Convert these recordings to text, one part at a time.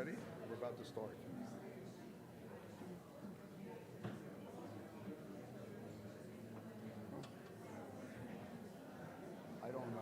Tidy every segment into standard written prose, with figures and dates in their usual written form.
ready? We're about to start. I don't know.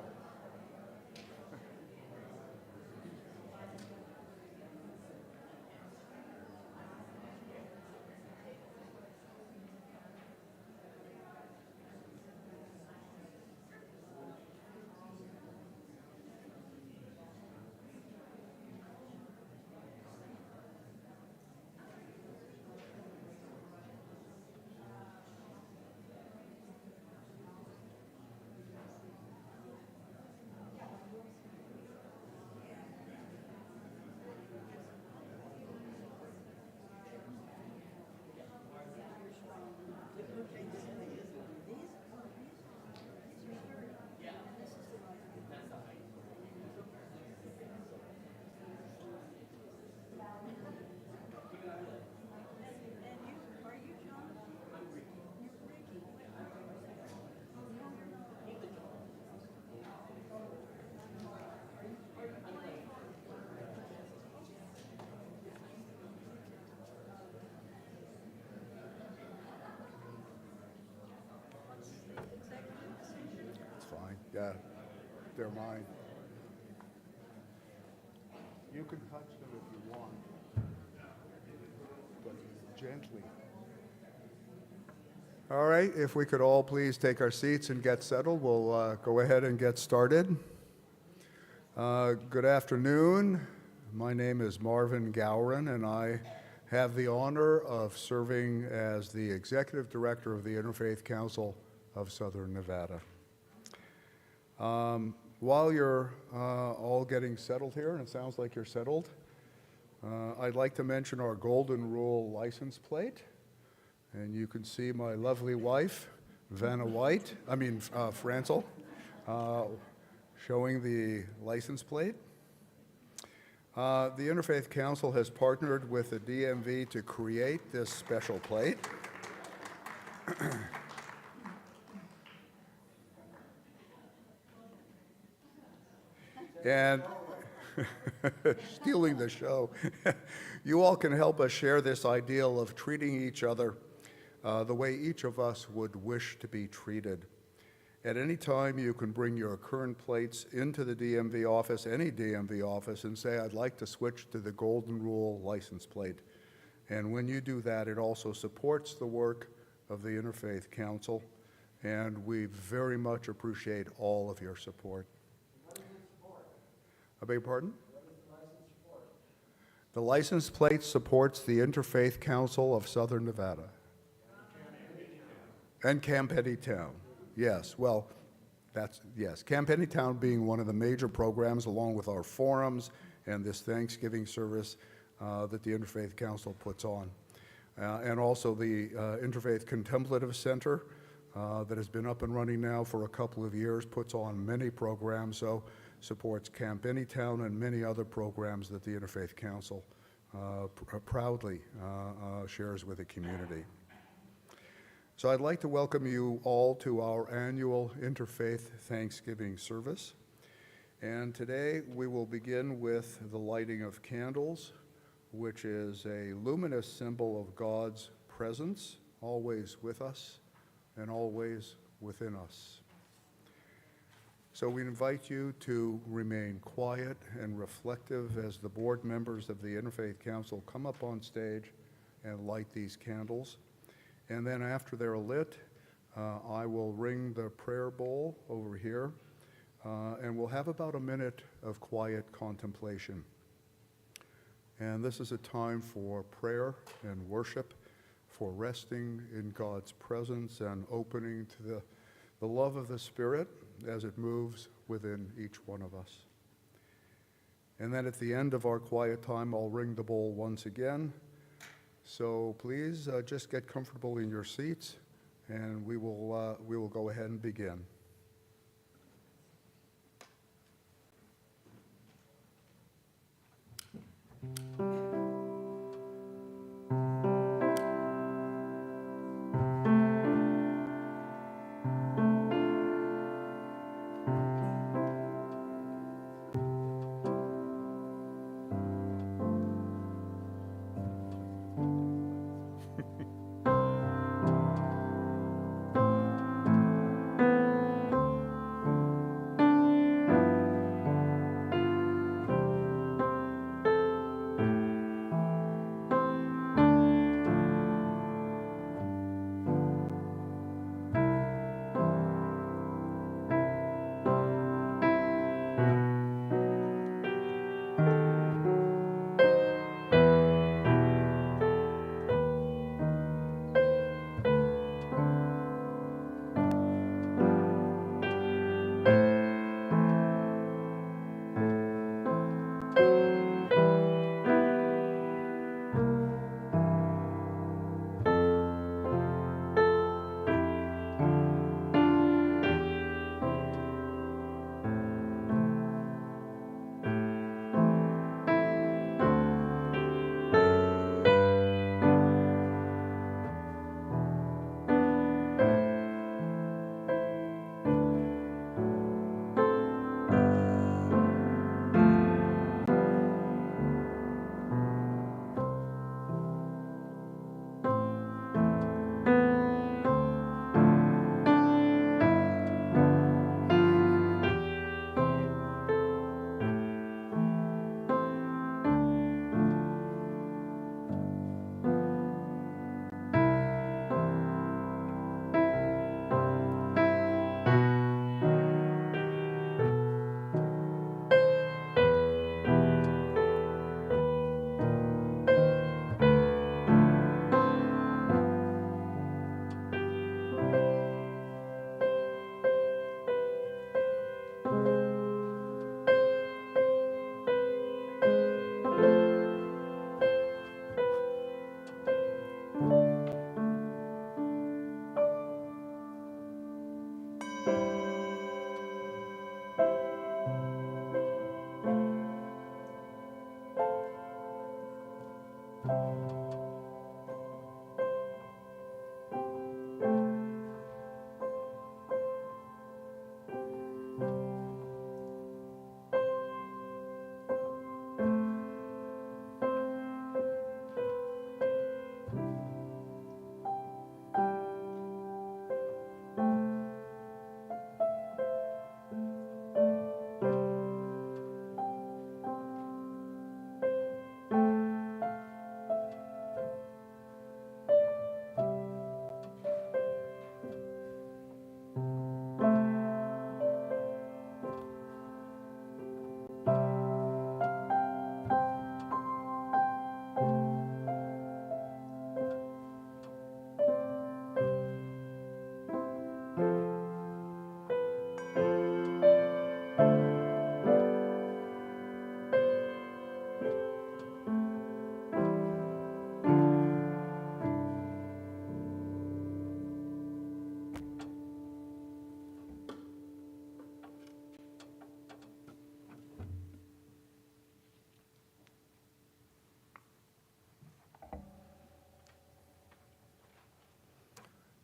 It's fine. Yeah, they're mine. You can touch them if you want, but gently. All right, if we could all please take our seats and get settled, we'll go ahead and get started. Good afternoon. My name is Marvin Gowron, and I have the honor of serving as the Executive Director of the Interfaith Council of Southern Nevada. While you're all getting settled here, and it sounds like you're settled, I'd like to mention our Golden Rule license plate. And you can see my lovely wife, Francel, showing the license plate. The Interfaith Council has partnered with the DMV to create this special plate. And stealing the show. You all can help us share this ideal of treating each other the way each of us would wish to be treated. At any time, you can bring your current plates into the DMV office, any DMV office, and say, I'd like to switch to the Golden Rule license plate. And when you do that, it also supports the work of the Interfaith Council, and we very much appreciate all of your support. I beg your pardon? The license plate supports the Interfaith Council of Southern Nevada. And Camp Town. Yes, well, yes. Camp Town being one of the major programs, along with our forums and this Thanksgiving service that the Interfaith Council puts on. And also the Interfaith Contemplative Center that has been up and running now for a couple of years, puts on many programs, so supports Camp Town and many other programs that the Interfaith Council proudly shares with the community. So I'd like to welcome you all to our annual Interfaith Thanksgiving service. And today we will begin with the lighting of candles, which is a luminous symbol of God's presence, always with us and always within us. So we invite you to remain quiet and reflective as the board members of the Interfaith Council come up on stage and light these candles. And then after they're lit, I will ring the prayer bowl over here, and we'll have about a minute of quiet contemplation. And this is a time for prayer and worship, for resting in God's presence and opening to the love of the Spirit as it moves within each one of us. And then at the end of our quiet time, I'll ring the bowl once again. So please just get comfortable in your seats, and we will go ahead and begin.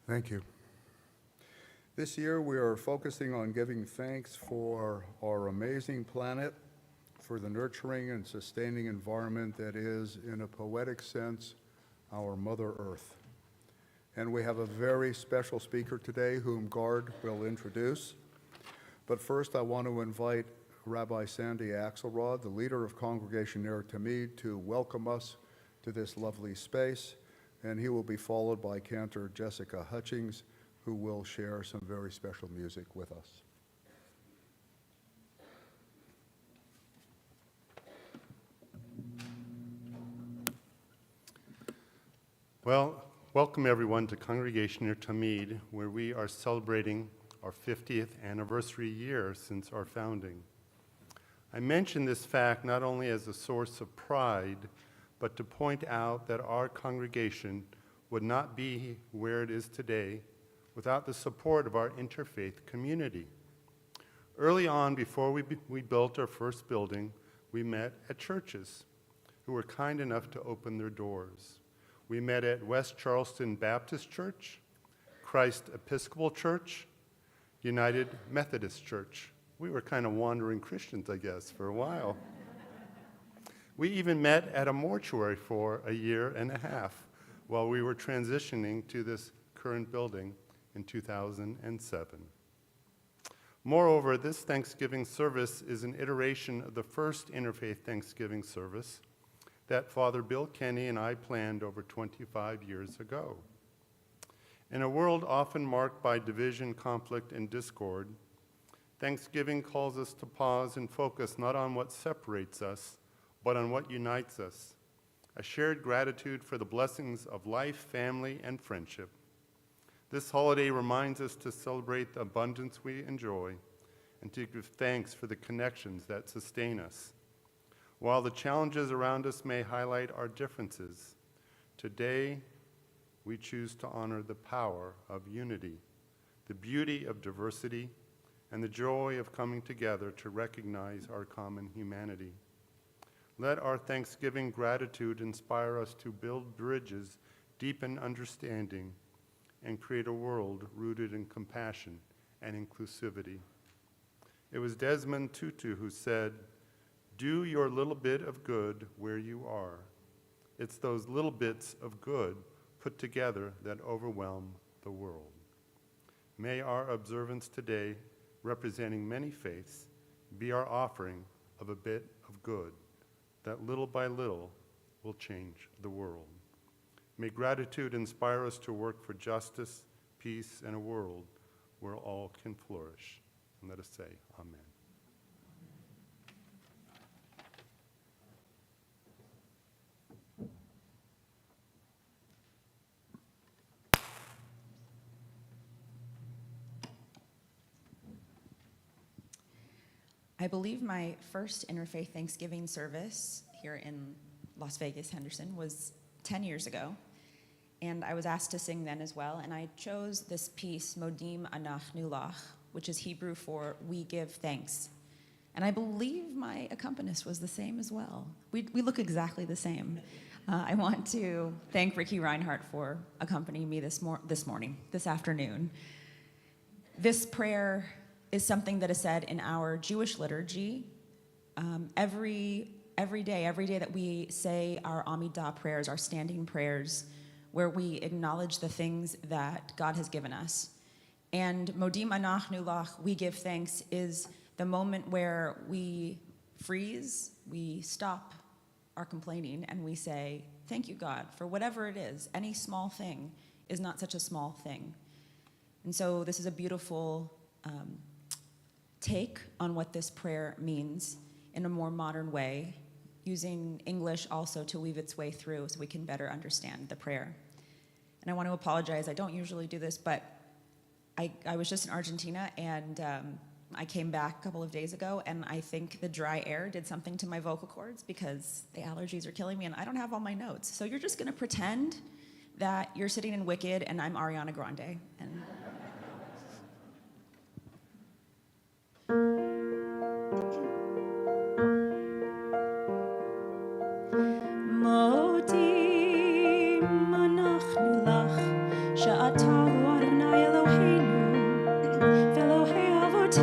Thank you. This year, we are focusing on giving thanks for our amazing planet, for the nurturing and sustaining environment that is, in a poetic sense, our Mother Earth. And we have a very special speaker today whom Gard will introduce. But first, I want to invite Rabbi Sandy Axelrod, the leader of Congregation Ner Tamid, to welcome us to this lovely space. And he will be followed by Cantor Jessica Hutchings, who will share some very special music with us. Well, welcome everyone to Congregation Ner Tamid, where we are celebrating our 50th anniversary year since our founding. I mention this fact not only as a source of pride, but to point out that our congregation would not be where it is today without the support of our interfaith community. Early on, before we built our first building, we met at churches who were kind enough to open their doors. We met at West Charleston Baptist Church, Christ Episcopal Church, United Methodist Church. We were kind of wandering Christians, I guess, for a while. We even met at a mortuary for a year and a half while we were transitioning to this current building in 2007. Moreover, this Thanksgiving service is an iteration of the first Interfaith Thanksgiving service that Father Bill Kenny and I planned over 25 years ago. In a world often marked by division, conflict, and discord, Thanksgiving calls us to pause and focus not on what separates us, but on what unites us, a shared gratitude for the blessings of life, family, and friendship. This holiday reminds us to celebrate the abundance we enjoy and to give thanks for the connections that sustain us. While the challenges around us may highlight our differences, today we choose to honor the power of unity, the beauty of diversity, and the joy of coming together to recognize our common humanity. Let our Thanksgiving gratitude inspire us to build bridges, deepen understanding, and create a world rooted in compassion and inclusivity. It was Desmond Tutu who said, "Do your little bit of good where you are. It's those little bits of good put together that overwhelm the world." May our observance today, representing many faiths, be our offering of a bit of good that little by little will change the world. May gratitude inspire us to work for justice, peace, and a world where all can flourish. And let us say, Amen. I believe my first Interfaith Thanksgiving service here in Las Vegas, Henderson, was 10 years ago. And I was asked to sing then as well. And I chose this piece, Modim Anach Nulach, which is Hebrew for "we give thanks." And I believe my accompanist was the same as well. We look exactly the same. I want to thank Ricky Reinhardt for accompanying me this afternoon. This prayer is something that is said in our Jewish liturgy every day that we say our Amidah prayers, our standing prayers, where we acknowledge the things that God has given us. And Modim Anach Nulach, we give thanks, is the moment where we freeze, we stop our complaining, and we say, thank you, God, for whatever it is. Any small thing is not such a small thing. And so this is a beautiful take on what this prayer means in a more modern way, using English also to weave its way through so we can better understand the prayer. And I want to apologize, I don't usually do this, but I was just in Argentina, and I came back a couple of days ago, and I think the dry air did something to my vocal cords because the allergies are killing me, and I don't have all my notes. So you're just going to pretend that you're sitting in Wicked and I'm Ariana Grande. And Modim anachnu lach she'ata For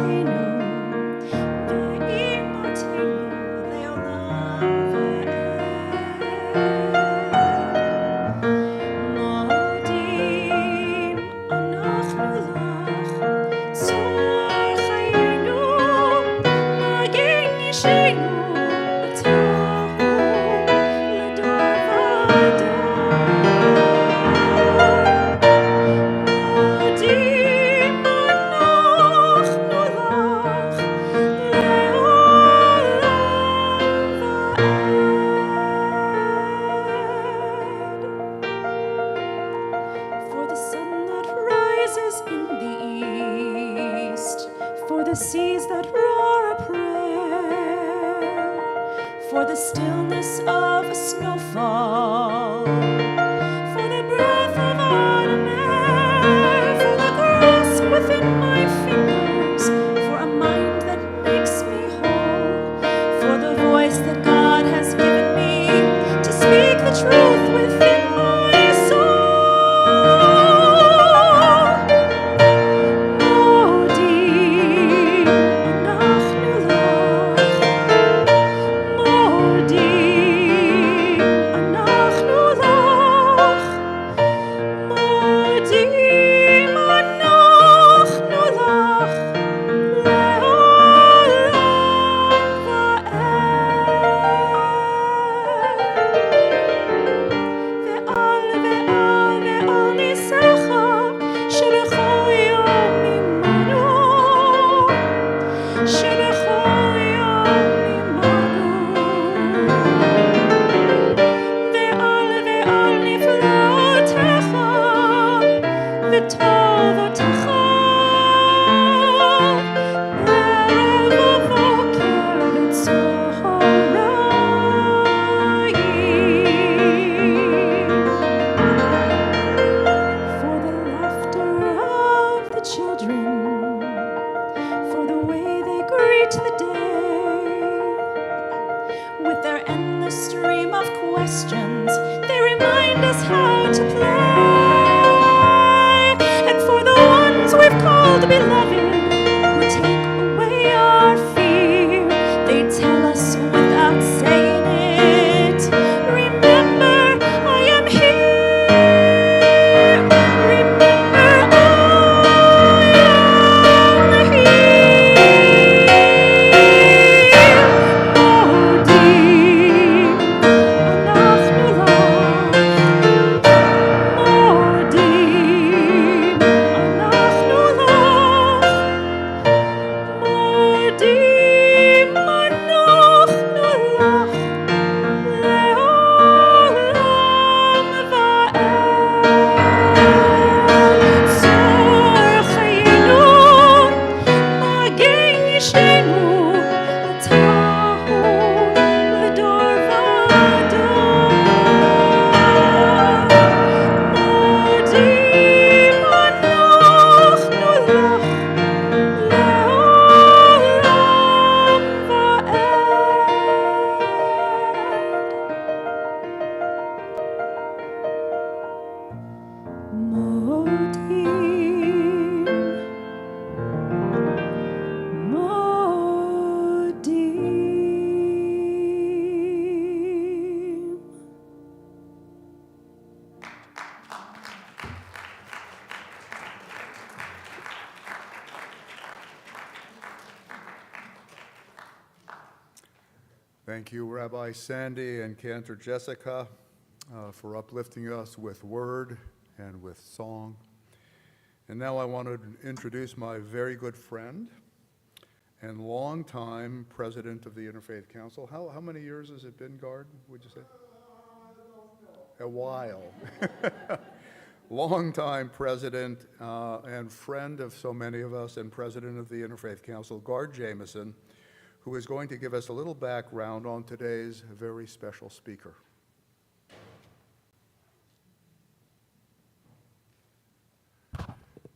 the sun that rises in the east, for the seas that roar a prayer, for the stillness of a snowfall, for the breath of autumn air, for the grass within my fingers, for a mind that makes me whole, for the voice that God has given me to speak the truth within my soul. For the laughter of the children, for the way they greet the day, with their endless stream of questions, they remind us how to play. And for the ones we've called beloved, who take away our fear, they tell us without saying it, remember, I am here. Remember, I am Thank you, Rabbi Sandy and Cantor Jessica, for uplifting us with word and with song. And now I want to introduce my very good friend and longtime president of the Interfaith Council. How many years has it been, Gard, would you say? A while. Longtime president and friend of so many of us and president of the Interfaith Council, Gard Jameson, who is going to give us a little background on today's very special speaker.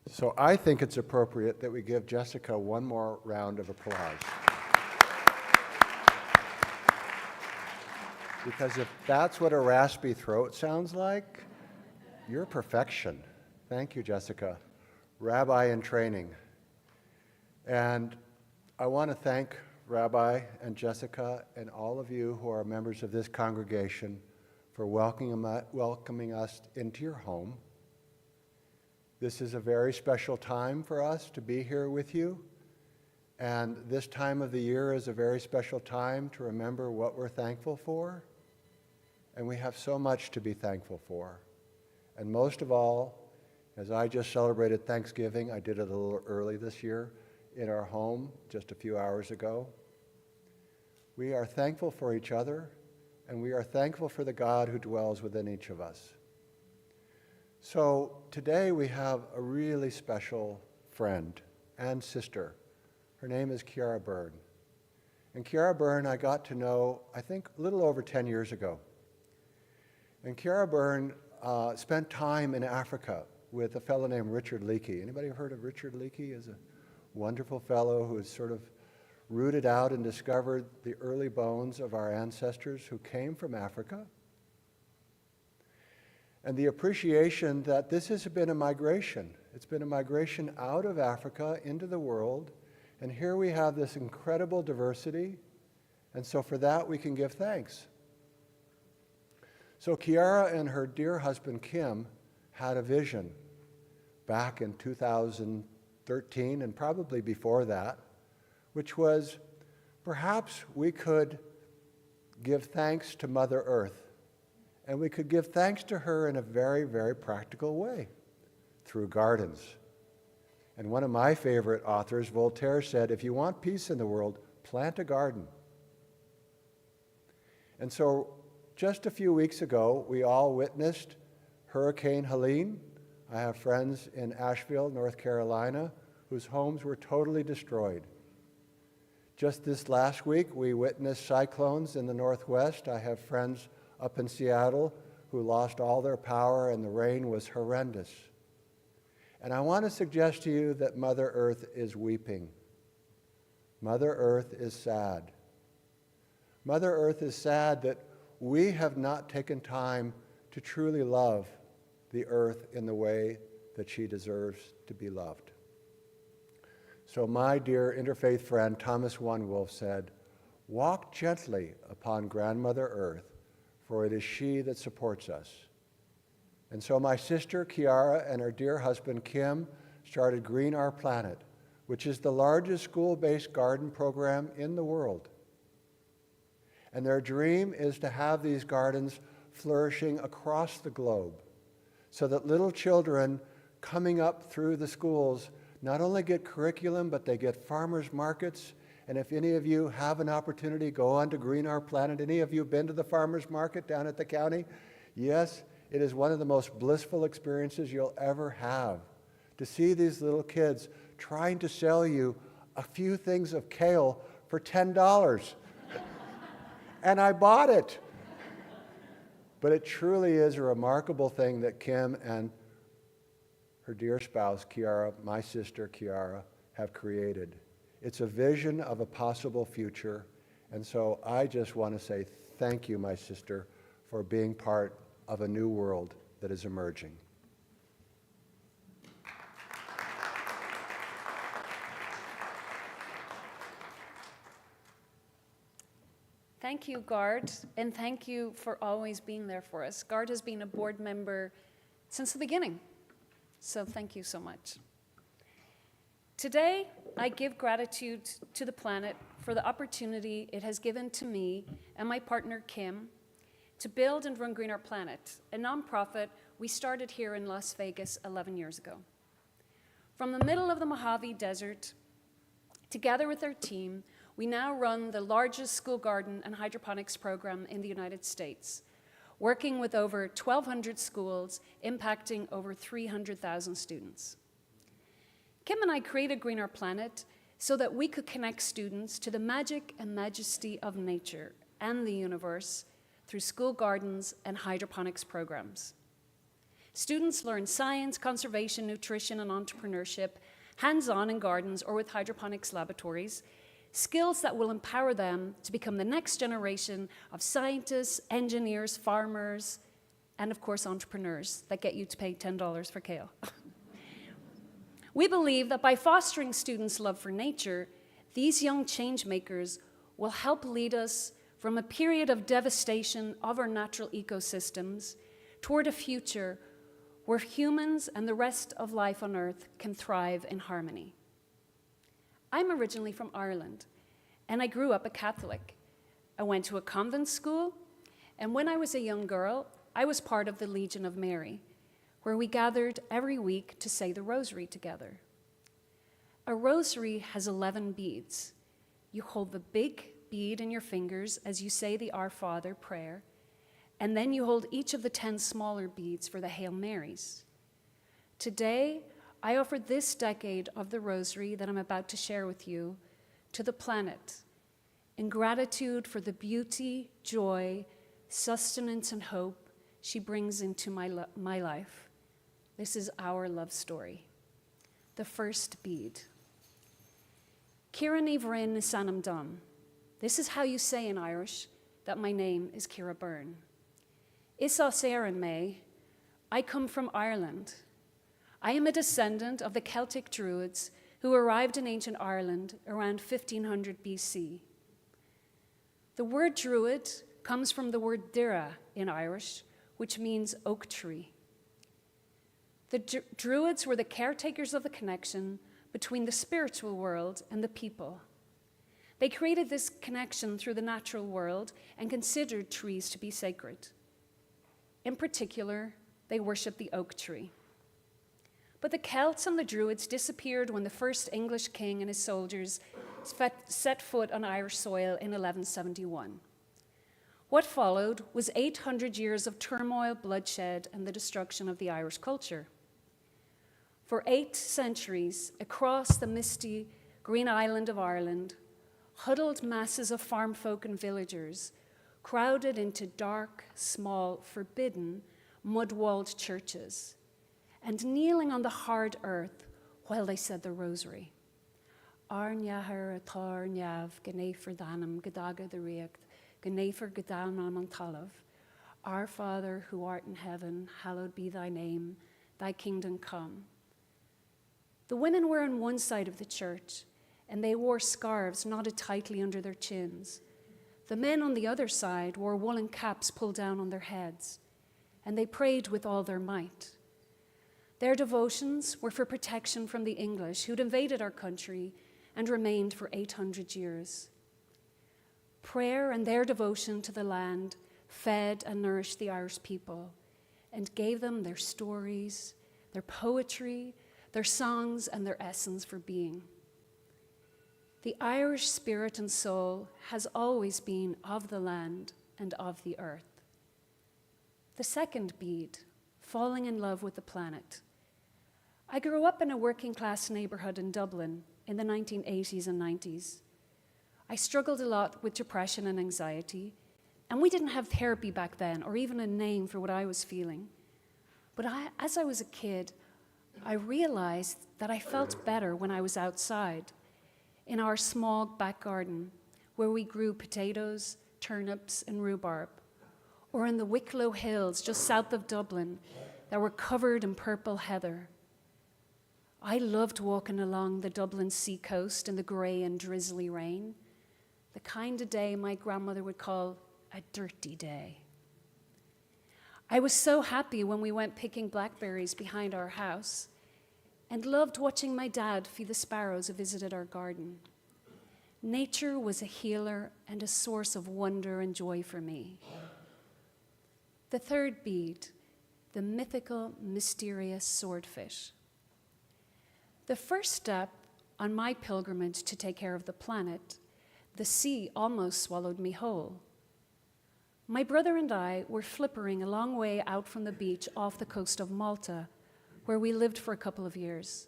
So I think it's appropriate that we give Jessica one more round of applause. Because if that's what a raspy throat sounds like, you're perfection. Thank you, Jessica. Rabbi in training. And I want to thank Rabbi and Jessica and all of you who are members of this congregation for welcoming us into your home. This is a very special time for us to be here with you. And this time of the year is a very special time to remember what we're thankful for. And we have so much to be thankful for. And most of all, as I just celebrated Thanksgiving, I did it a little early this year in our home just a few hours ago. We are thankful for each other, and we are thankful for the God who dwells within each of us. So today we have a really special friend and sister. Her name is Kiara Byrne. And Kiara Byrne I got to know, I think, a little over 10 years ago. And Kiara Byrne spent time in Africa with a fellow named Richard Leakey. Anybody heard of Richard Leakey? He's a wonderful fellow who has sort of rooted out and discovered the early bones of our ancestors who came from Africa. And the appreciation that this has been a migration. It's been a migration out of Africa into the world. And here we have this incredible diversity. And so for that, we can give thanks. So Kiara and her dear husband, Kim, had a vision back in 2013 and probably before that, which was perhaps we could give thanks to Mother Earth. And we could give thanks to her in a very, very practical way, through gardens. And one of my favorite authors, Voltaire, said, if you want peace in the world, plant a garden. And so just a few weeks ago, we all witnessed Hurricane Helene. I have friends in Asheville, North Carolina, whose homes were totally destroyed. Just this last week, we witnessed cyclones in the Northwest. I have friends up in Seattle who lost all their power, and the rain was horrendous. And I want to suggest to you that Mother Earth is weeping. Mother Earth is sad. Mother Earth is sad that we have not taken time to truly love the earth in the way that she deserves to be loved. So my dear interfaith friend Thomas One-Wolf said, walk gently upon Grandmother Earth, for it is she that supports us. And so my sister Kiara and her dear husband Kim started Green Our Planet, which is the largest school-based garden program in the world. And their dream is to have these gardens flourishing across the globe so that little children coming up through the schools not only get curriculum, but they get farmers markets. And if any of you have an opportunity, go on to Green Our Planet. Any of you been to the farmers market down at the county? Yes, it is one of the most blissful experiences you'll ever have to see these little kids trying to sell you a few things of kale for $10. And I bought it. But it truly is a remarkable thing that Kim and her dear spouse, Kiara, my sister Kiara, have created. It's a vision of a possible future. And so I just want to say thank you, my sister, for being part of a new world that is emerging. Thank you, Gard, and thank you for always being there for us. Gard has been a board member since the beginning, so thank you so much. Today, I give gratitude to the planet for the opportunity it has given to me and my partner, Kim, to build and run Green Our Planet, a nonprofit we started here in Las Vegas 11 years ago. From the middle of the Mojave Desert, together with our team, we now run the largest school garden and hydroponics program in the United States, working with over 1,200 schools, impacting over 300,000 students. Kim and I created Green Our Planet so that we could connect students to the magic and majesty of nature and the universe through school gardens and hydroponics programs. Students learn science, conservation, nutrition, and entrepreneurship, hands-on in gardens or with hydroponics laboratories, skills that will empower them to become the next generation of scientists, engineers, farmers, and of course, entrepreneurs that get you to pay $10 for kale. We believe that by fostering students' love for nature, these young change makers will help lead us from a period of devastation of our natural ecosystems toward a future where humans and the rest of life on Earth can thrive in harmony. I'm originally from Ireland, and I grew up a Catholic. I went to a convent school, and when I was a young girl, I was part of the Legion of Mary, where we gathered every week to say the rosary together. A rosary has 11 beads. You hold the big bead in your fingers as you say the Our Father prayer, and then you hold each of the 10 smaller beads for the Hail Marys. Today, I offer this decade of the rosary that I'm about to share with you to the planet in gratitude for the beauty, joy, sustenance, and hope she brings into my life. This is our love story. The first bead. Kira ní bhrain is Sanam Dom. This is how you say in Irish that my name is Kira Byrne. Is os éireann mé, I come from Ireland. I am a descendant of the Celtic Druids who arrived in ancient Ireland around 1500 BC. The word Druid comes from the word dira in Irish, which means oak tree. The Druids were the caretakers of the connection between the spiritual world and the people. They created this connection through the natural world and considered trees to be sacred. In particular, they worshipped the oak tree. But the Celts and the Druids disappeared when the first English king and his soldiers set foot on Irish soil in 1171. What followed was 800 years of turmoil, bloodshed, and the destruction of the Irish culture. For 8 centuries, across the misty green island of Ireland, huddled masses of farm folk and villagers crowded into dark, small, forbidden, mud-walled churches, and kneeling on the hard earth while they said the rosary. Ar neahar atar neav, gnefer danam, gadaga the react, gnefer gadanam an talav. Our Father who art in heaven, hallowed be thy name, thy kingdom come. The women were on one side of the church, and they wore scarves knotted tightly under their chins. The men on the other side wore woolen caps pulled down on their heads, and they prayed with all their might. Their devotions were for protection from the English who'd invaded our country and remained for 800 years. Prayer and their devotion to the land fed and nourished the Irish people and gave them their stories, their poetry, their songs, and their essence for being. The Irish spirit and soul has always been of the land and of the earth. The second bead, falling in love with the planet. I grew up in a working-class neighborhood in Dublin in the 1980s and 90s. I struggled a lot with depression and anxiety, and we didn't have therapy back then or even a name for what I was feeling. But as I was a kid, I realized that I felt better when I was outside in our small back garden where we grew potatoes, turnips, and rhubarb, or in the Wicklow Hills just south of Dublin that were covered in purple heather. I loved walking along the Dublin seacoast in the grey and drizzly rain, the kind of day my grandmother would call a dirty day. I was so happy when we went picking blackberries behind our house and loved watching my dad feed the sparrows who visited our garden. Nature was a healer and a source of wonder and joy for me. The third bead, the mythical, mysterious swordfish. The first step on my pilgrimage to take care of the planet, the sea almost swallowed me whole. My brother and I were flippering a long way out from the beach off the coast of Malta, where we lived for a couple of years.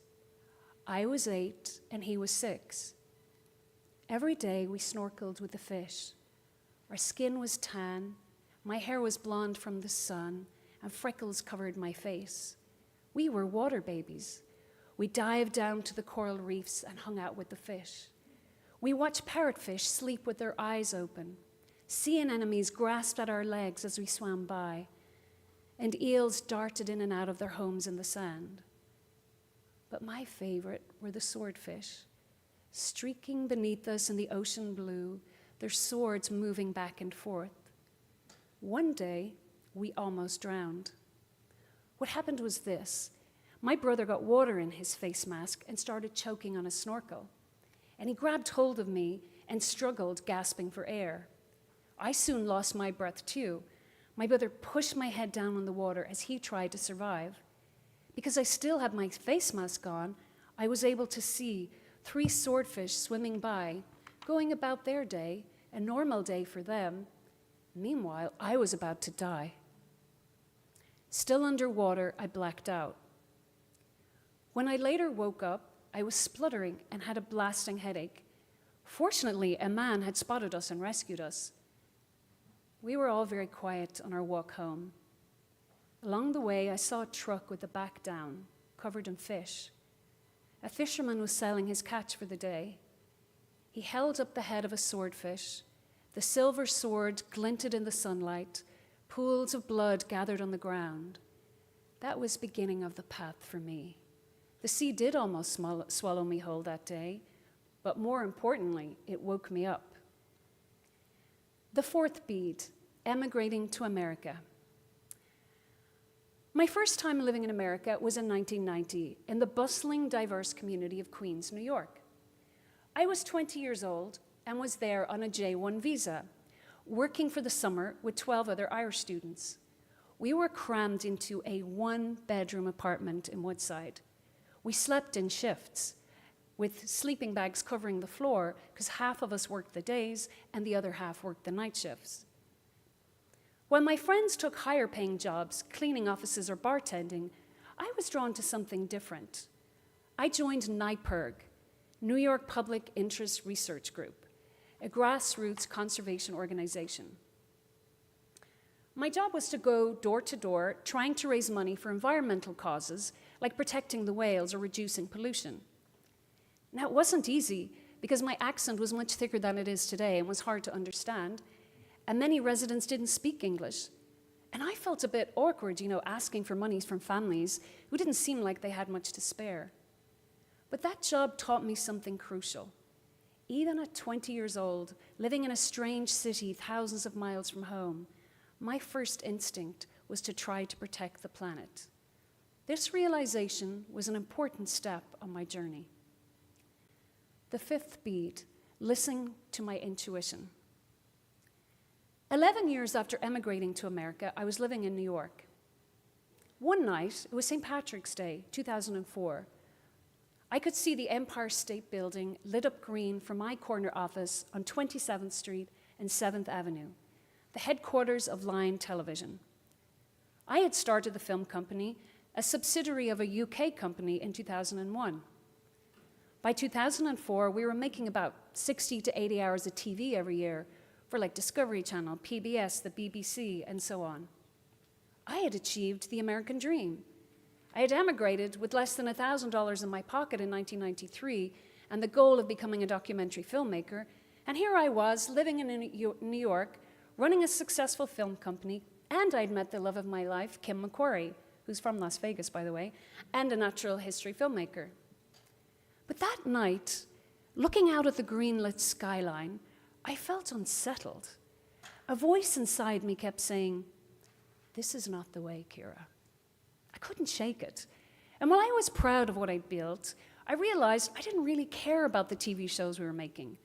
I was 8 and he was 6. Every day we snorkeled with the fish. Our skin was tan, my hair was blonde from the sun, and freckles covered my face. We were water babies. We dived down to the coral reefs and hung out with the fish. We watched parrotfish sleep with their eyes open. Sea anemones grasped at our legs as we swam by, and eels darted in and out of their homes in the sand. But my favorite were the swordfish, streaking beneath us in the ocean blue, their swords moving back and forth. One day, we almost drowned. What happened was this. My brother got water in his face mask and started choking on his snorkel. And he grabbed hold of me and struggled, gasping for air. I soon lost my breath too. My brother pushed my head down in the water as he tried to survive. Because I still had my face mask on, I was able to see 3 swordfish swimming by, going about their day, a normal day for them. Meanwhile, I was about to die. Still underwater, I blacked out. When I later woke up, I was spluttering and had a blasting headache. Fortunately, a man had spotted us and rescued us. We were all very quiet on our walk home. Along the way, I saw a truck with the back down, covered in fish. A fisherman was selling his catch for the day. He held up the head of a swordfish. The silver sword glinted in the sunlight. Pools of blood gathered on the ground. That was beginning of the path for me. The sea did almost swallow me whole that day, but more importantly, it woke me up. The 4th bead, emigrating to America. My first time living in America was in 1990 in the bustling, diverse community of Queens, New York. I was 20 years old and was there on a J-1 visa, working for the summer with 12 other Irish students. We were crammed into a 1-bedroom apartment in Woodside. We slept in shifts, with sleeping bags covering the floor, because half of us worked the days and the other half worked the night shifts. While my friends took higher-paying jobs, cleaning offices or bartending, I was drawn to something different. I joined NYPIRG, New York Public Interest Research Group, a grassroots conservation organization. My job was to go door to door, trying to raise money for environmental causes, like protecting the whales or reducing pollution. Now, it wasn't easy, because my accent was much thicker than it is today and was hard to understand, and many residents didn't speak English. And I felt a bit awkward, asking for monies from families who didn't seem like they had much to spare. But that job taught me something crucial. Even at 20 years old, living in a strange city thousands of miles from home, my first instinct was to try to protect the planet. This realization was an important step on my journey. The 5th bead, listening to my intuition. 11 years after emigrating to America, I was living in New York. One night, it was St. Patrick's Day, 2004, I could see the Empire State Building lit up green from my corner office on 27th Street and 7th Avenue, the headquarters of Line Television. I had started the film company, a subsidiary of a UK company, in 2001. By 2004, we were making about 60 to 80 hours of TV every year for like Discovery Channel, PBS, the BBC, and so on. I had achieved the American dream. I had emigrated with less than $1,000 in my pocket in 1993 and the goal of becoming a documentary filmmaker, and here I was living in New York, running a successful film company, and I'd met the love of my life, Kim McQuarrie, who's from Las Vegas, by the way, and a natural history filmmaker. But that night, looking out at the green-lit skyline, I felt unsettled. A voice inside me kept saying, "This is not the way, Kira." I couldn't shake it. And while I was proud of what I built, I realized I didn't really care about the TV shows we were making.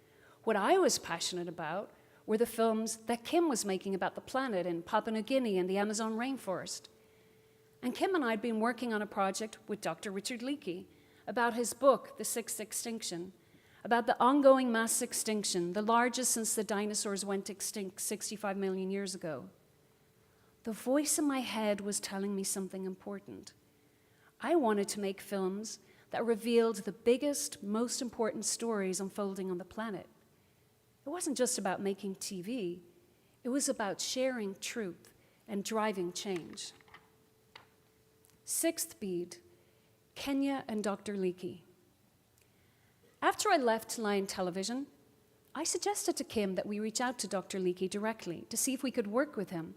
What I was passionate about were the films that Kim was making about the planet in Papua New Guinea and the Amazon rainforest. And Kim and I had been working on a project with Dr. Richard Leakey about his book, The Sixth Extinction, about the ongoing mass extinction, the largest since the dinosaurs went extinct 65 million years ago. The voice in my head was telling me something important. I wanted to make films that revealed the biggest, most important stories unfolding on the planet. It wasn't just about making TV. It was about sharing truth and driving change. 6th bead, Kenya and Dr. Leakey. After I left Line Television, I suggested to Kim that we reach out to Dr. Leakey directly to see if we could work with him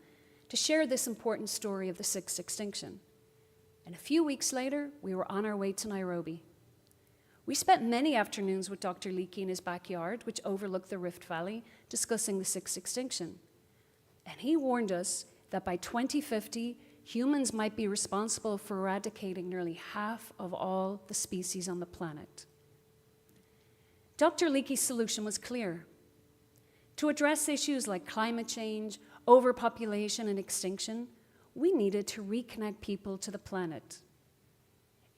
to share this important story of the sixth extinction. And a few weeks later, we were on our way to Nairobi. We spent many afternoons with Dr. Leakey in his backyard, which overlooked the Rift Valley, discussing the sixth extinction. And he warned us that by 2050, humans might be responsible for eradicating nearly half of all the species on the planet. Dr. Leakey's solution was clear. To address issues like climate change, overpopulation, and extinction, we needed to reconnect people to the planet.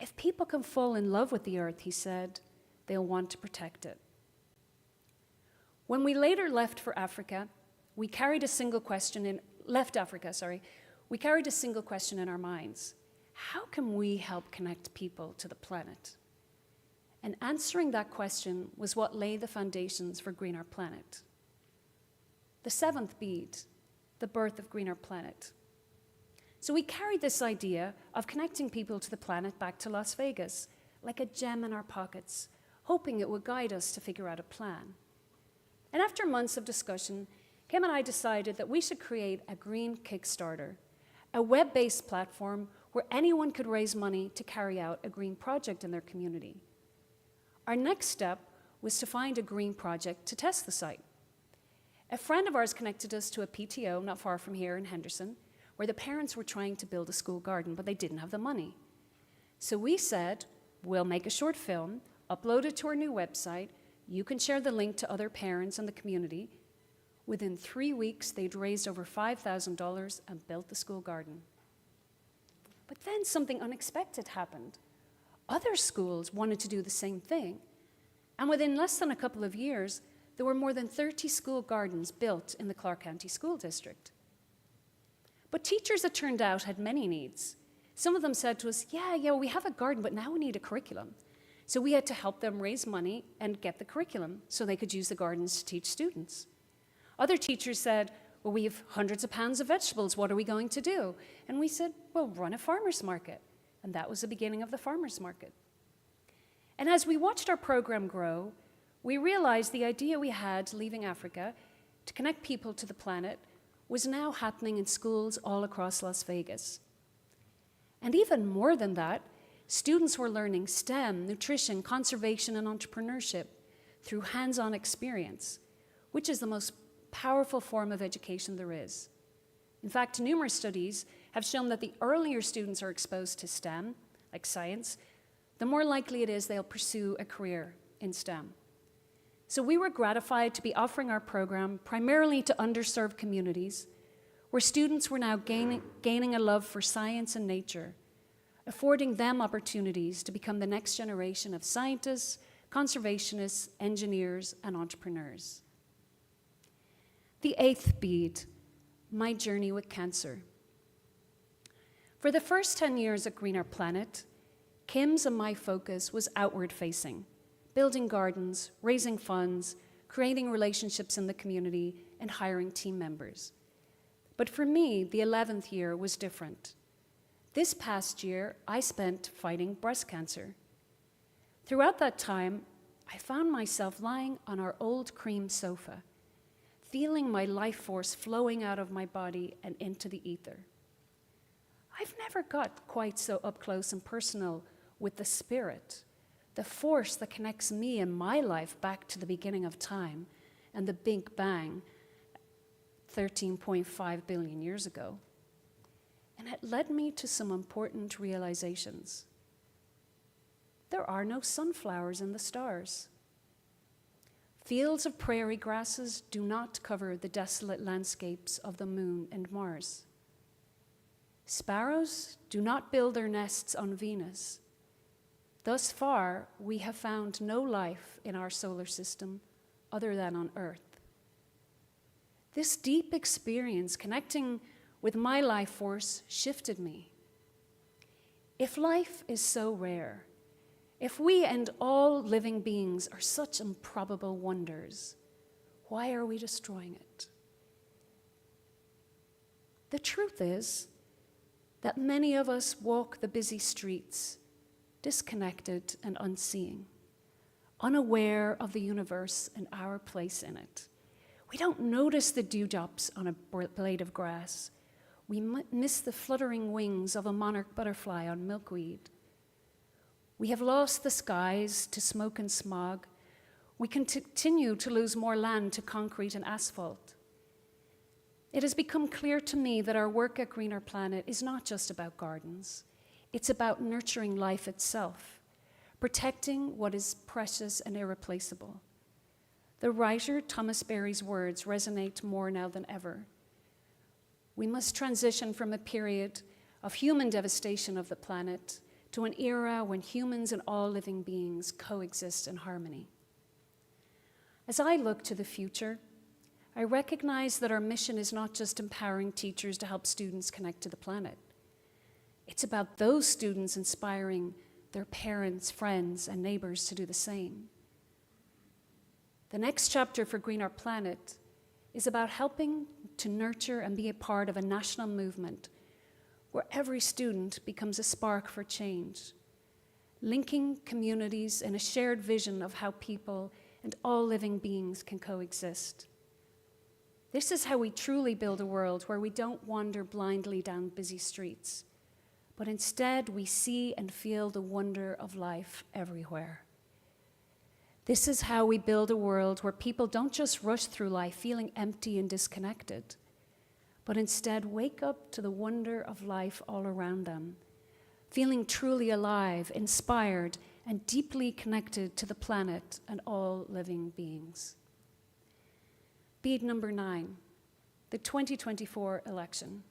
If people can fall in love with the earth, he said, they'll want to protect it. When we later left for Africa, we carried a single question in our minds. How can we help connect people to the planet? And answering that question was what laid the foundations for Green Our Planet. The seventh bead, the birth of Green Our Planet. So we carried this idea of connecting people to the planet back to Las Vegas, like a gem in our pockets, hoping it would guide us to figure out a plan. And after months of discussion, Kim and I decided that we should create a green Kickstarter, a web-based platform where anyone could raise money to carry out a green project in their community. Our next step was to find a green project to test the site. A friend of ours connected us to a PTO not far from here in Henderson, where the parents were trying to build a school garden, but they didn't have the money. So we said, we'll make a short film, upload it to our new website, you can share the link to other parents in the community. Within 3 weeks, they'd raised over $5,000 and built the school garden. But then something unexpected happened. Other schools wanted to do the same thing. And within less than a couple of years, there were more than 30 school gardens built in the Clark County School District. But teachers, it turned out, had many needs. Some of them said to us, yeah, we have a garden, but now we need a curriculum. So we had to help them raise money and get the curriculum so they could use the gardens to teach students. Other teachers said, well, we have hundreds of pounds of vegetables, what are we going to do? And we said, well, run a farmer's market. And that was the beginning of the farmer's market. And as we watched our program grow, we realized the idea we had leaving Africa to connect people to the planet was now happening in schools all across Las Vegas. And even more than that, students were learning STEM, nutrition, conservation, and entrepreneurship through hands-on experience, which is the most powerful form of education there is. In fact, numerous studies have shown that the earlier students are exposed to STEM, like science, the more likely it is they'll pursue a career in STEM. So we were gratified to be offering our program primarily to underserved communities, where students were now gaining a love for science and nature, affording them opportunities to become the next generation of scientists, conservationists, engineers, and entrepreneurs. The eighth bead, my journey with cancer. For the first 10 years at Green Our Planet, Kim's and my focus was outward-facing, building gardens, raising funds, creating relationships in the community, and hiring team members. But for me, the 11th year was different. This past year, I spent fighting breast cancer. Throughout that time, I found myself lying on our old cream sofa, feeling my life force flowing out of my body and into the ether. I've never got quite so up close and personal with the spirit, the force that connects me and my life back to the beginning of time and the Big Bang 13.5 billion years ago. And it led me to some important realizations. There are no sunflowers in the stars. Fields of prairie grasses do not cover the desolate landscapes of the moon and Mars. Sparrows do not build their nests on Venus. Thus far, we have found no life in our solar system other than on Earth. This deep experience connecting with my life force shifted me. If life is so rare, if we and all living beings are such improbable wonders, why are we destroying it? The truth is that many of us walk the busy streets, disconnected and unseeing, unaware of the universe and our place in it. We don't notice the dewdrops on a blade of grass. We miss the fluttering wings of a monarch butterfly on milkweed. We have lost the skies to smoke and smog. We continue to lose more land to concrete and asphalt. It has become clear to me that our work at Greener Planet is not just about gardens. It's about nurturing life itself, protecting what is precious and irreplaceable. The writer Thomas Berry's words resonate more now than ever. We must transition from a period of human devastation of the planet to an era when humans and all living beings coexist in harmony. As I look to the future, I recognize that our mission is not just empowering teachers to help students connect to the planet. It's about those students inspiring their parents, friends, and neighbors to do the same. The next chapter for Greener Planet is about helping to nurture and be a part of a national movement where every student becomes a spark for change, linking communities in a shared vision of how people and all living beings can coexist. This is how we truly build a world where we don't wander blindly down busy streets, but instead we see and feel the wonder of life everywhere. This is how we build a world where people don't just rush through life feeling empty and disconnected, but instead wake up to the wonder of life all around them, feeling truly alive, inspired, and deeply connected to the planet and all living beings. Bead number 9, the 2024 election.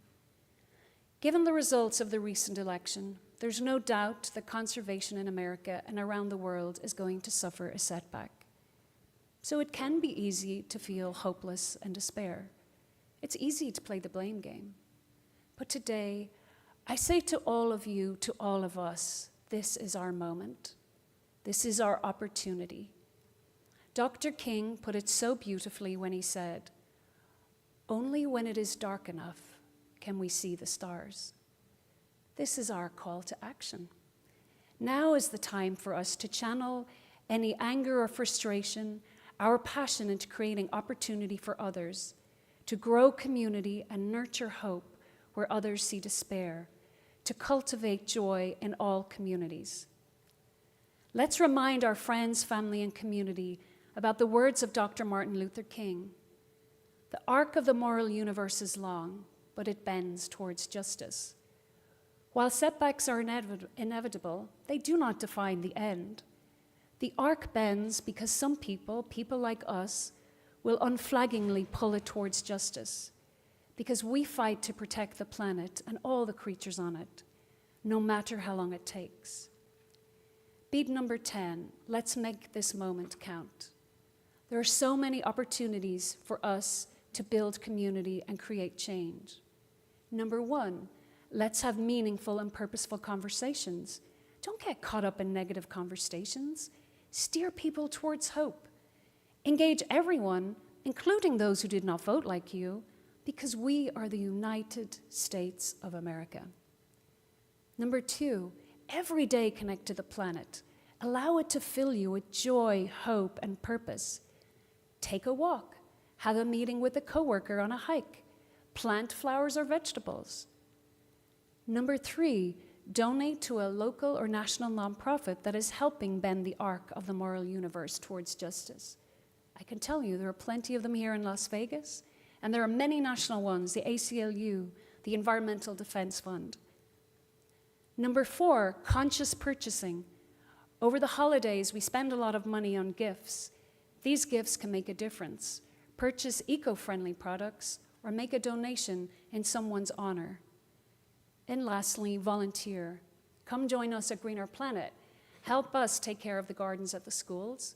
Given the results of the recent election, there's no doubt that conservation in America and around the world is going to suffer a setback. So it can be easy to feel hopeless and despair. It's easy to play the blame game. But today, I say to all of you, to all of us, this is our moment. This is our opportunity. Dr. King put it so beautifully when he said, "Only when it is dark enough can we see the stars." This is our call to action. Now is the time for us to channel any anger or frustration, our passion into creating opportunity for others, to grow community and nurture hope where others see despair, to cultivate joy in all communities. Let's remind our friends, family, and community about the words of Dr. Martin Luther King. The arc of the moral universe is long, but it bends towards justice. While setbacks are inevitable, they do not define the end. The arc bends because some people like us, will unflaggingly pull it towards justice, because we fight to protect the planet and all the creatures on it, no matter how long it takes. Bead number 10, let's make this moment count. There are so many opportunities for us to build community and create change. Number 1, let's have meaningful and purposeful conversations. Don't get caught up in negative conversations. Steer people towards hope. Engage everyone, including those who did not vote like you, because we are the United States of America. Number 2, every day connect to the planet. Allow it to fill you with joy, hope, and purpose. Take a walk. Have a meeting with a coworker on a hike. Plant flowers or vegetables. Number 3, donate to a local or national nonprofit that is helping bend the arc of the moral universe towards justice. I can tell you there are plenty of them here in Las Vegas, and there are many national ones, the ACLU, the Environmental Defense Fund. Number 4, conscious purchasing. Over the holidays, we spend a lot of money on gifts. These gifts can make a difference. Purchase eco-friendly products or make a donation in someone's honor. And lastly, volunteer. Come join us at Greener Planet. Help us take care of the gardens at the schools,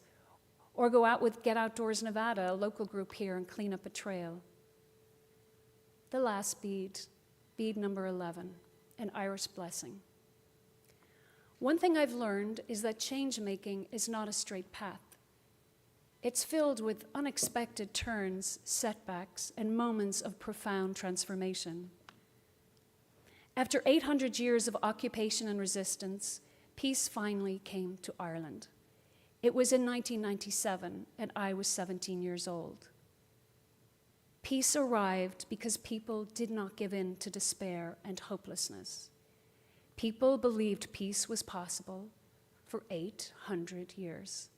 or go out with Get Outdoors Nevada, a local group here, and clean up a trail. The last bead, bead number 11, an Irish blessing. One thing I've learned is that change-making is not a straight path. It's filled with unexpected turns, setbacks, and moments of profound transformation. After 800 years of occupation and resistance, peace finally came to Ireland. It was in 1997, and I was 17 years old. Peace arrived because people did not give in to despair and hopelessness. People believed peace was possible for 800 years.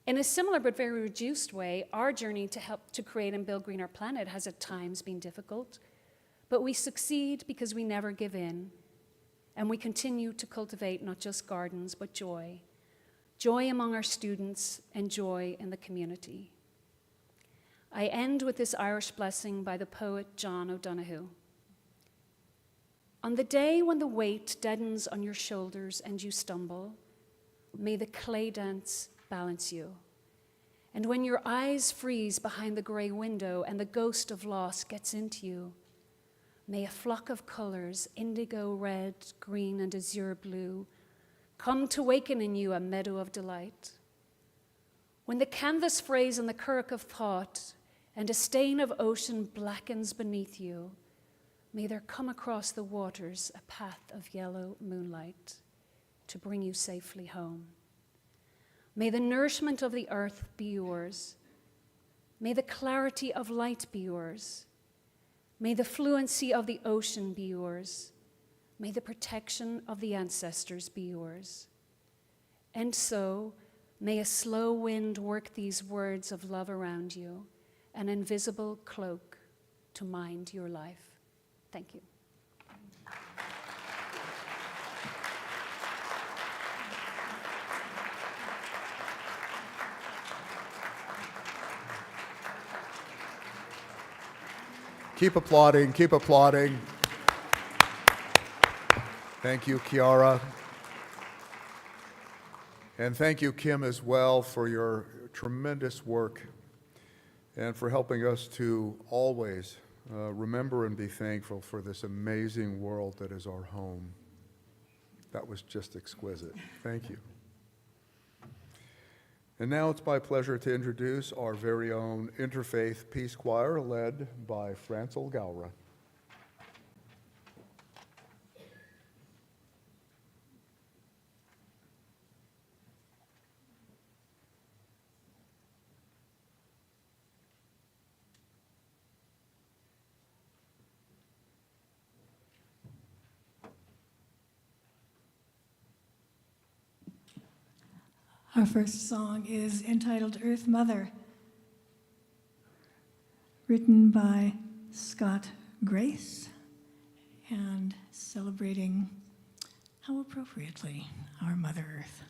In a similar but very reduced way, our journey to help to create and build greener planet has at times been difficult, but we succeed because we never give in, and we continue to cultivate not just gardens, but joy. Joy among our students and joy in the community. I end with this Irish blessing by the poet John O'Donoghue. On the day when the weight deadens on your shoulders and you stumble, may the clay dance balance you. And when your eyes freeze behind the gray window and the ghost of loss gets into you, may a flock of colors, indigo, red, green, and azure blue, come to waken in you a meadow of delight. When the canvas frays in the kirk of thought and a stain of ocean blackens beneath you, may there come across the waters a path of yellow moonlight to bring you safely home. May the nourishment of the earth be yours. May the clarity of light be yours. May the fluency of the ocean be yours. May the protection of the ancestors be yours. And so, may a slow wind work these words of love around you, an invisible cloak to mind your life. Thank you. Keep applauding, keep applauding. Thank you, Kiara. And thank you, Kim, as well, for your tremendous work and for helping us to always remember and be thankful for this amazing world that is our home. That was just exquisite. Thank you. And now it's my pleasure to introduce our very own Interfaith Peace Choir, led by Francil Gaura. Our first song is entitled Earth Mother, written by Scott Grace, and celebrating, how appropriately, our Mother Earth.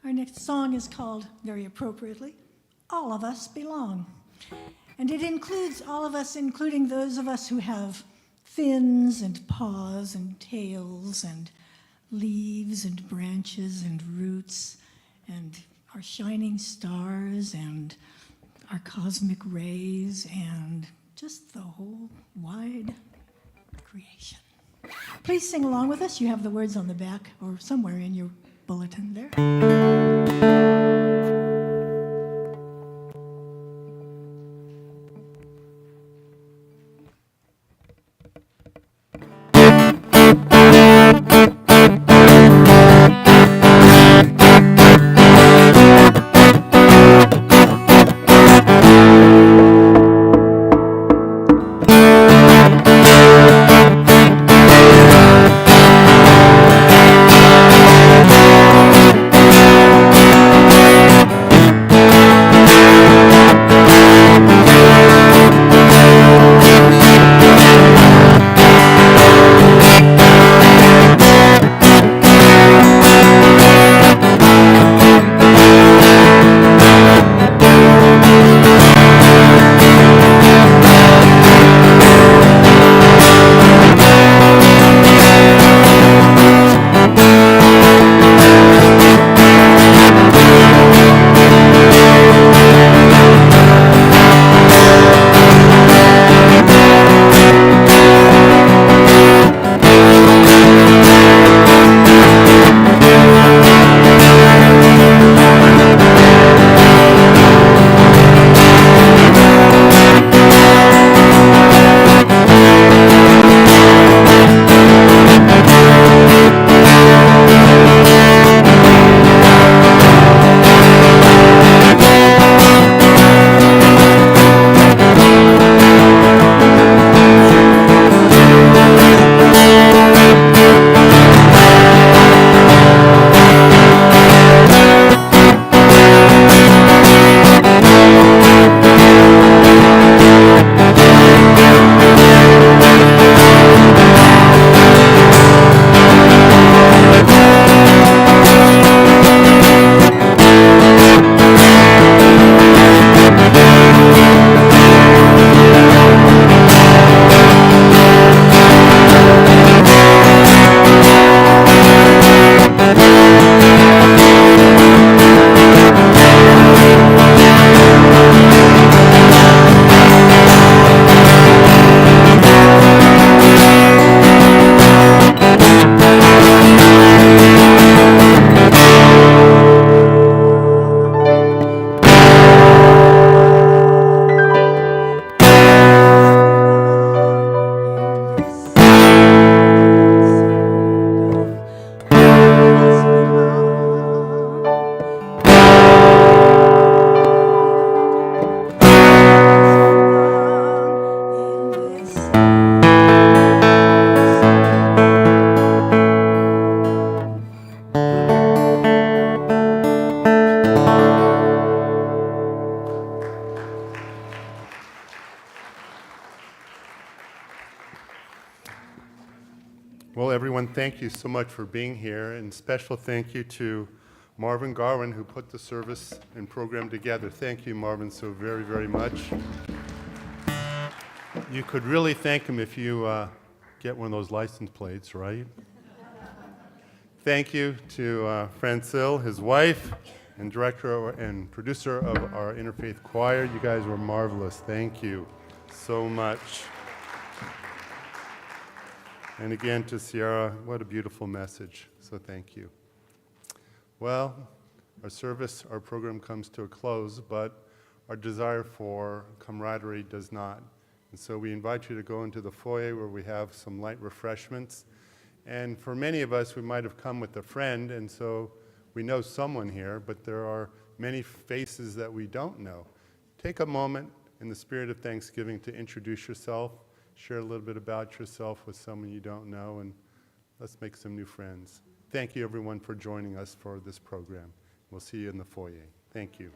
Our next song is called, very appropriately, All of Us Belong. And it includes all of us, including those of us who have fins and paws and tails and leaves and branches and roots and our shining stars and our cosmic rays and just the whole wide creation. Please sing along with us. You have the words on the back or somewhere in your bulletin there. Well, everyone, thank you so much for being here, and special thank you to Marvin Garwin, who put the service and program together. Thank you, Marvin, so very, very much. You could really thank him if you get one of those license plates, right? Thank you to Francille, his wife, and director and producer of our Interfaith Choir. You guys were marvelous. Thank you so much. And again to Sierra, what a beautiful message. So thank you. Well, our program comes to a close, but our desire for camaraderie does not. And so we invite you to go into the foyer where we have some light refreshments. And for many of us, we might have come with a friend, and so we know someone here, but there are many faces that we don't know. Take a moment in the spirit of Thanksgiving to introduce yourself, share a little bit about yourself with someone you don't know, and let's make some new friends. Thank you, everyone, for joining us for this program. We'll see you in the foyer. Thank you.